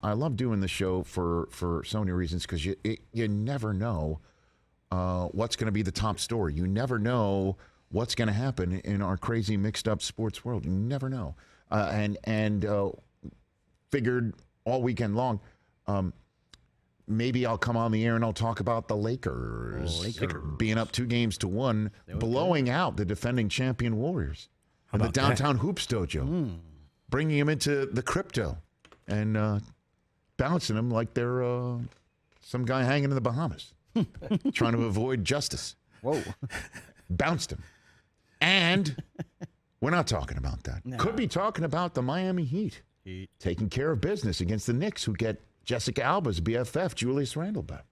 I love doing the show for so many reasons, because you never know what's going to be the top story. You never know what's going to happen in our crazy mixed up sports world. You never know. And figured all weekend long, maybe I'll come on the air and I'll talk about the Lakers being up 2-1, blowing out the defending champion Warriors in the downtown Hoops Dojo, bringing them into the crypto and bouncing them like they're some guy hanging in the Bahamas, trying to avoid justice. Whoa. Bounced him. And we're not talking about that. No. Could be talking about the Miami Heat taking care of business against the Knicks, who get Jessica Alba's BFF, Julius Randle, back.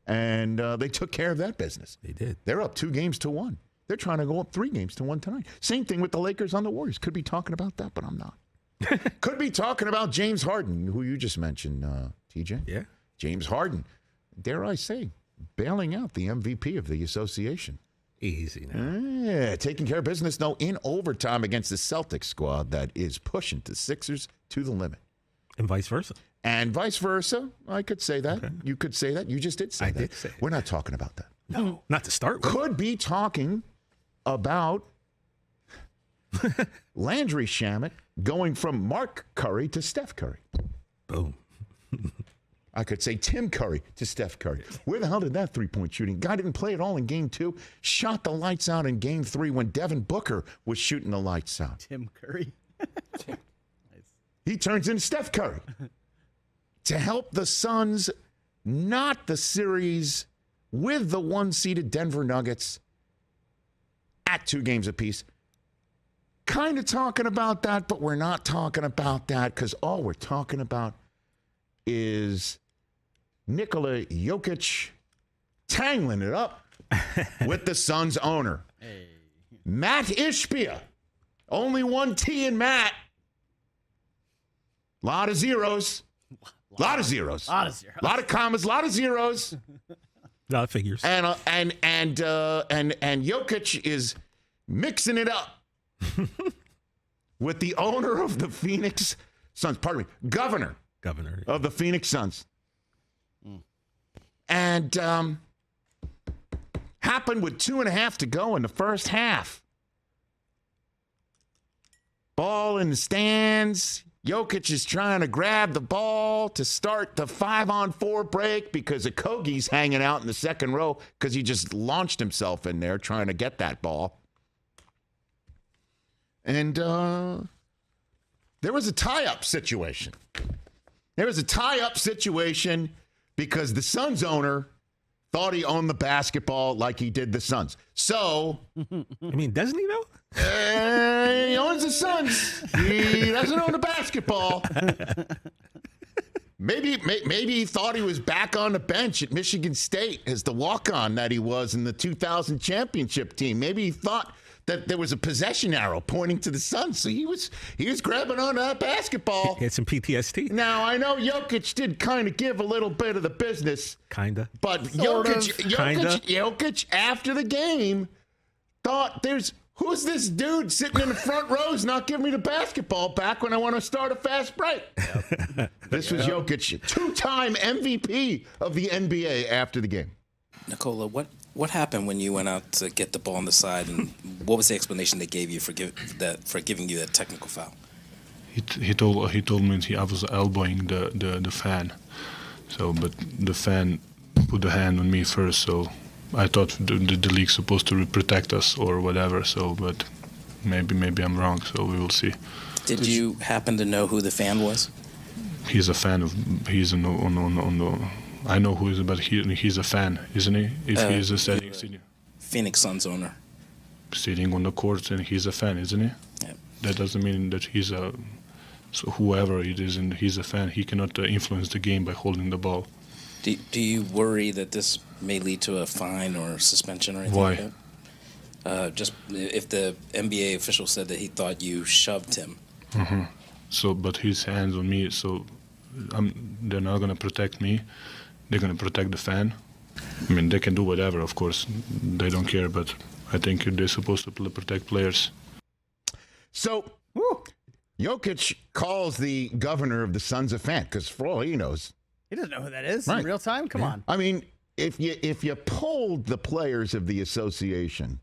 And they took care of that business. They did. They're up 2-1. They're trying to go up 3-1 tonight. Same thing with the Lakers on the Warriors. Could be talking about that, but I'm not. Could be talking about James Harden, who you just mentioned, TJ. Yeah. James Harden, dare I say, bailing out the MVP of the association. Easy now. Yeah, taking care of business, though, in overtime against the Celtics squad that is pushing the Sixers to the limit. And vice versa. And vice versa. I could say that. Okay. You could say that. You just did say I that. did say it. We're not talking about that. No, not to start with. Could be talking about Landry Shamet going from Mark Curry to Steph Curry. Boom. I could say Tim Curry to Steph Curry. Where the hell did that three-point shooting? Guy didn't play at all in Game 2. Shot the lights out in Game 3 when Devin Booker was shooting the lights out. Tim Curry. Nice. He turns into Steph Curry to help the Suns knot the series with the 1-seeded Denver Nuggets at 2 games apiece. Kind of talking about that, but we're not talking about that, because all we're talking about is Nikola Jokic tangling it up with the Suns owner. Hey. Mat Ishbia. Only one T in Matt. Lot of zeros. Lot of zeros. Lot of zeros. Lot of commas. Lot of zeros. Lot of figures. And Jokic is mixing it up with the owner of the Phoenix Suns. Pardon me, governor of the Phoenix Suns. And happened with 2.5 to go in the first half. Ball in the stands. Jokic is trying to grab the ball to start the 5-on-4 break because Okogie's hanging out in the second row because he just launched himself in there trying to get that ball. And there was a tie-up situation. Because the Suns owner thought he owned the basketball like he did the Suns. So, I mean, doesn't he though? He owns the Suns. He doesn't own the basketball. Maybe he thought he was back on the bench at Michigan State as the walk-on that he was in the 2000 championship team. Maybe he thought that there was a possession arrow pointing to the Suns, so he was grabbing on that basketball. He had some PTSD. Now, I know Jokic did kind of give a little bit of the business. Kinda. But Jokic, after the game, thought, who's this dude sitting in the front rows not giving me the basketball back when I want to start a fast break? Yep. This was Jokic, 2-time MVP of the NBA after the game. Nikola, what happened when you went out to get the ball on the side, and what was the explanation they gave you for giving you that technical foul? He told me I was elbowing the fan, but the fan put the hand on me first, so I thought the league's supposed to protect us or whatever. So, but maybe I'm wrong. So we will see. Did you happen to know who the fan was? He's a fan of. He's on the. I know who is, but he's a fan, isn't he? If he's a sitting Phoenix Suns owner, sitting on the court, and he's a fan, isn't he? Yeah. That doesn't mean that he's a. So whoever it is, and he's a fan, he cannot influence the game by holding the ball. Do you worry that this may lead to a fine or suspension or anything? Why? Like that? Just if the NBA official said that he thought you shoved him. Mm-hmm. So, but his hands on me, so they're not going to protect me. They're going to protect the fan. I mean, they can do whatever, of course. They don't care, but I think they're supposed to protect players. So, Jokic calls the governor of the Suns a fan because for all he knows, He doesn't know who that is Right. in real time. Come on. I mean, if you polled the players of the association,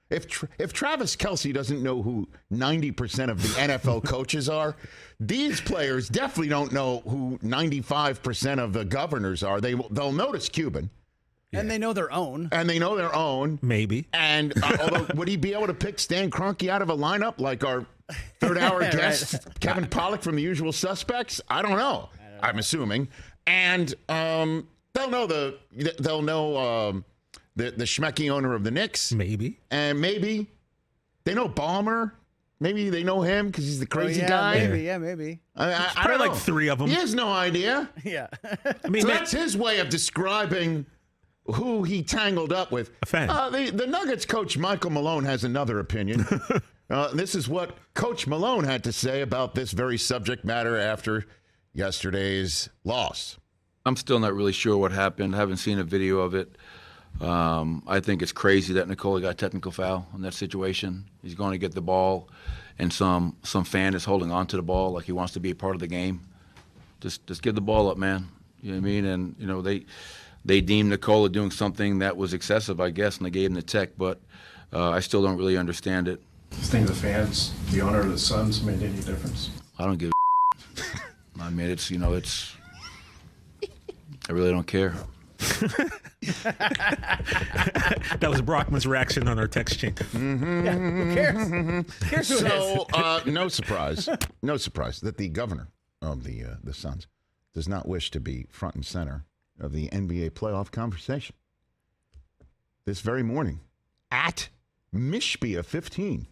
if Travis Kelce doesn't know who 90% of the NFL coaches are, these players definitely don't know who 95% of the governors are. They'll notice Cuban. And they know their own. And they know their own. Maybe. And although, would he be able to pick Stan Kroenke out of a lineup like our third-hour guest, Kevin Pollak from The Usual Suspects? I don't know. I'm assuming. And they'll know the Schmecky owner of the Knicks. Maybe. And maybe they know Ballmer. Maybe they know him because he's the crazy guy. Maybe. I Probably don't like know. 3 of them. He has no idea. Yeah. I mean, So that's his way of describing who he tangled up with. A fan. The Nuggets coach, Michael Malone, has another opinion. This is what Coach Malone had to say about this very subject matter after yesterday's loss. I'm still not really sure what happened. I haven't seen a video of it. I think it's crazy that Nikola got a technical foul in that situation. He's going to get the ball, and some fan is holding on to the ball like he wants to be a part of the game. Just give the ball up, man. You know what I mean? And they deemed Nikola doing something that was excessive, I guess, and they gave him the tech. But I still don't really understand it. Do you think the fans, the owner of the Suns, made any difference? I don't give a I mean, it's I really don't care. that was Brockman's reaction on our text chain. Yeah, who cares? Who cares who it So no surprise that the governor of the Suns does not wish to be front and center of the NBA playoff conversation. This very morning at Ishbia 15.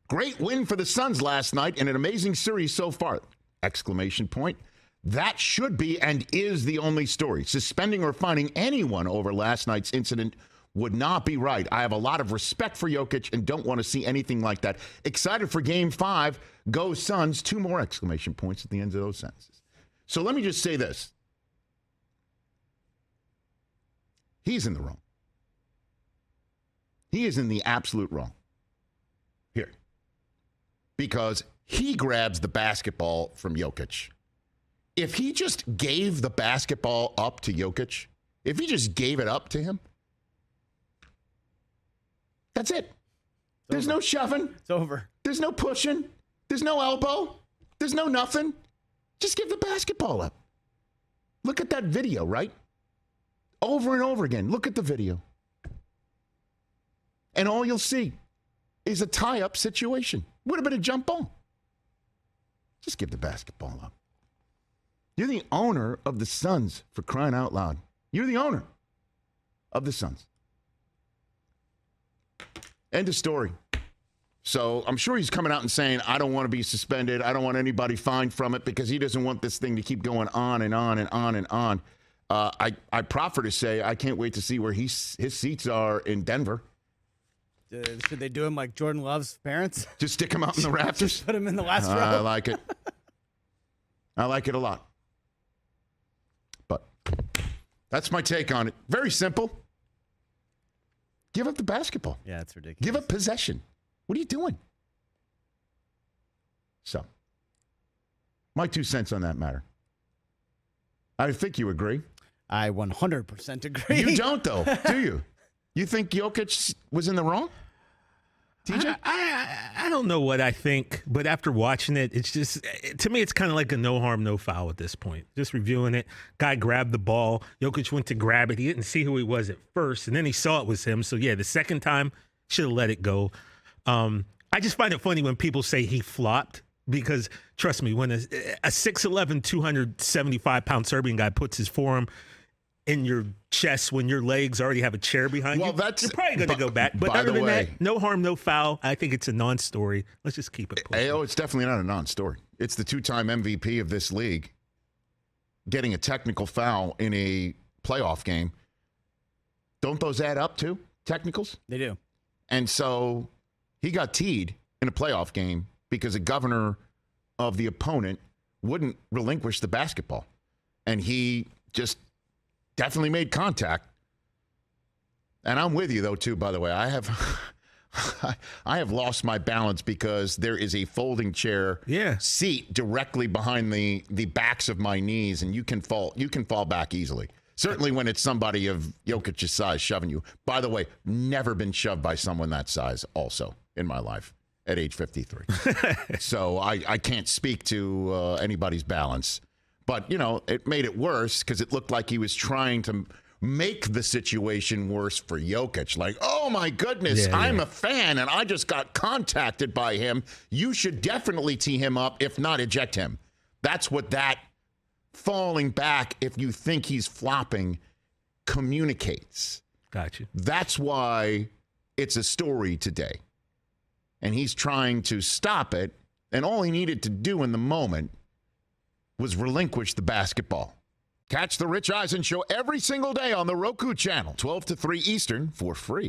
Great win for the Suns last night and an amazing series so far! Exclamation point. That should be and is the only story. Suspending or fining anyone over last night's incident would not be right. I have a lot of respect for Jokic and don't want to see anything like that. Excited for Game 5. Go Suns. 2 more exclamation points at the end of those sentences. So let me just say this. He's in the wrong. He is in the absolute wrong. Here. Because he grabs the basketball from Jokic. If he just gave the basketball up to Jokic, if he just gave it up to him, that's it. There's no shoving. It's over. There's no pushing. There's no elbow. There's no nothing. Just give the basketball up. Look at that video, right? Over and over again. Look at the video. And all you'll see is a tie-up situation. Would have been a jump ball. Just give the basketball up. You're the owner of the Suns, for crying out loud. You're the owner of the Suns. End of story. So I'm sure he's coming out and saying, I don't want to be suspended. I don't want anybody fined from it because he doesn't want this thing to keep going on and on and on and on. I proffer to say I can't wait to see where his seats are in Denver. Should they do him like Jordan Love's parents? Just stick him out in the rafters? Put him in the last row? I like it. I like it a lot. But that's my take on it. Very simple. Give up the basketball. Yeah, it's ridiculous. Give up possession. What are you doing? So, my 2 cents on that matter. I think you agree. I 100% agree. You don't, though, do you? You think Jokic was in the wrong? TJ? I don't know what I think, but after watching it, it's just, to me, it's kind of like a no harm, no foul at this point. Just reviewing it, guy grabbed the ball. Jokic went to grab it. He didn't see who he was at first, and then he saw it was him. So, yeah, the second time, should have let it go. I just find it funny when people say he flopped because, trust me, when a 6'11", 275-pound Serbian guy puts his forearm in your chest when your legs already have a chair behind you, you're probably going to go back. But other than that, no harm, no foul. I think it's a non-story. Let's just keep it pushing. It's definitely not a non-story. It's the 2-time MVP of this league getting a technical foul in a playoff game. Don't those add up too, technicals? They do. And so he got teed in a playoff game because a governor of the opponent wouldn't relinquish the basketball. And he just definitely made contact. And I'm with you, though, too, by the way. I have I have lost my balance because there is a folding chair seat directly behind the backs of my knees, and you can fall back easily. Certainly when it's somebody of Jokic's size shoving you. By the way, never been shoved by someone that size also in my life at age 53. So I can't speak to anybody's balance. But, it made it worse because it looked like he was trying to make the situation worse for Jokic. Like, oh, my goodness, I'm a fan, and I just got contacted by him. You should definitely tee him up, if not eject him. That's what that falling back, if you think he's flopping, communicates. Gotcha. That's why it's a story today. And he's trying to stop it, and all he needed to do in the moment was relinquish the basketball. Catch the Rich Eisen Show every single day on the Roku channel, 12 to 3 Eastern, for free.